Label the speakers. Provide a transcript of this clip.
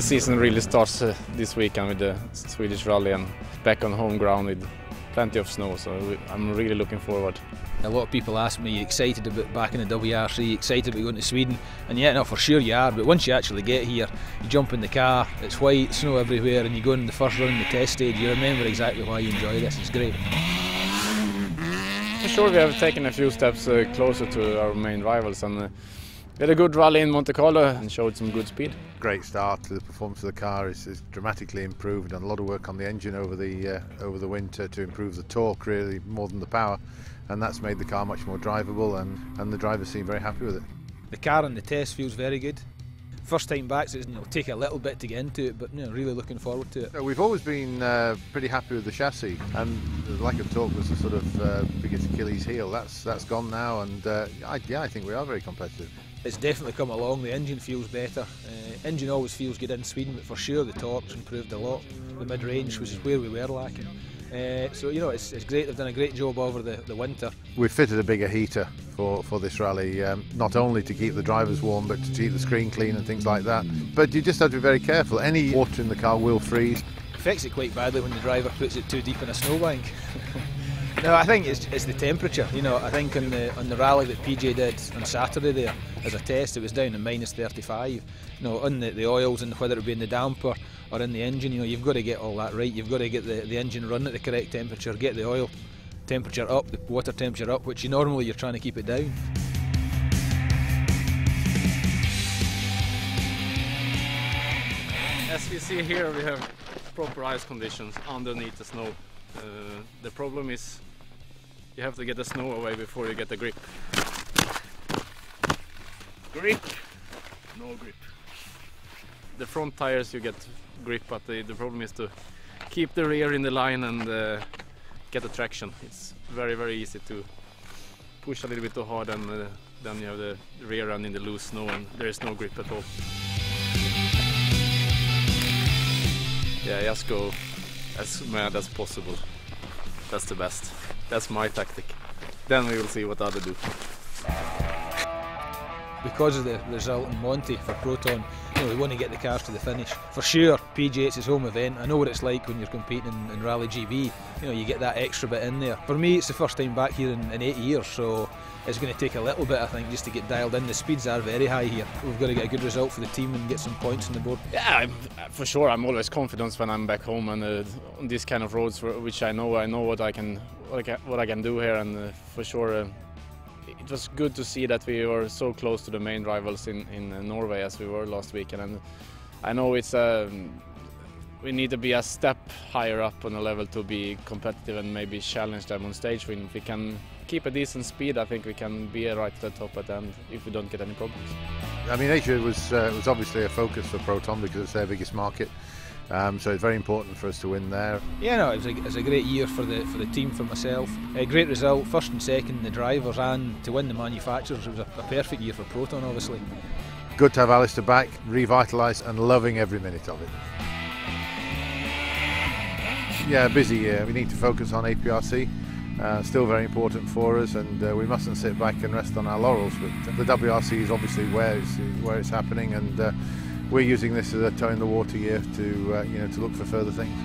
Speaker 1: season really starts this weekend with the Swedish Rally and back on home ground with plenty of snow, so I'm really looking forward.
Speaker 2: A lot of people ask me, excited about back in the WRC, excited about going to Sweden, and yeah, no, for sure you are, but once you actually get here, you jump in the car, it's white, snow everywhere, and you go in the first run in the test stage, you remember exactly why you enjoy this. It's great.
Speaker 1: For sure we have taken a few steps closer to our main rivals, and we had a good rally in Monte Carlo and showed some good speed.
Speaker 3: Great start. The performance of the car is dramatically improved, and a lot of work on the engine over the winter to improve the torque, really more than the power, and that's made the car much more drivable, and the drivers seem very happy with it.
Speaker 2: The car in the test feels very good. First time back, so it'll take a little bit to get into it, but really looking forward to it.
Speaker 3: We've always been pretty happy with the chassis, and the lack of torque was the sort of biggest Achilles heel. That's gone now, and I think we are very competitive.
Speaker 2: It's definitely come along. The engine feels better. Engine always feels good in Sweden, but for sure the torque's improved a lot. The mid-range, which is where we were lacking. So it's great. They've done a great job over the winter.
Speaker 3: We've fitted a bigger heater for this rally, not only to keep the drivers warm, but to keep the screen clean and things like that. But you just have to be very careful. Any water in the car will freeze.
Speaker 2: It affects it quite badly when the driver puts it too deep in a snowbank. No, I think it's the temperature. I think on the rally that PJ did on Saturday there as a test, it was down to -35. On the oils, and whether it be in the damper or in the engine, you've got to get all that right. You've got to get the engine running at the correct temperature, get the oil temperature up, the water temperature up, which normally you're trying to keep it down.
Speaker 1: As we see here, we have proper ice conditions underneath the snow. The problem is you have to get the snow away before you get the grip. Grip! No grip. The front tires you get grip, but the problem is to keep the rear in the line and get the traction. It's very, very easy to push a little bit too hard, and then you have the rear end in the loose snow and there is no grip at all. Yeah, just go as mad as possible. That's the best. That's my tactic. Then we will see what others do.
Speaker 2: Because of the result in Monte for Proton, we want to get the cars to the finish. For sure, PJ, it's his home event. I know what it's like when you're competing in Rally GB. You get that extra bit in there. For me, it's the first time back here in 8 years, so it's going to take a little bit, I think, just to get dialed in. The speeds are very high here. We've got to get a good result for the team and get some points on the board. Yeah,
Speaker 1: for sure. I'm always confident when I'm back home and on these kind of roads, which I know what I can do here, and for sure. It was good to see that we were so close to the main rivals in Norway as we were last weekend, and I know it's we need to be a step higher up on the level to be competitive and maybe challenge them on stage. If we can keep a decent speed, I think we can be right at the top at the end if we don't get any problems.
Speaker 3: I mean, Asia was obviously a focus for Proton because it's their biggest market. So it's very important for us to win there.
Speaker 2: Yeah, no, it was a great year for the team, for myself. A great result, first and second the drivers, and to win the manufacturers. It was a perfect year for Proton, obviously.
Speaker 3: Good to have Alistair back, revitalised and loving every minute of it. Yeah, busy year. We need to focus on APRC. Still very important for us, and we mustn't sit back and rest on our laurels. But the WRC is obviously where it's happening, and we're using this as a toe in the water year to look for further things.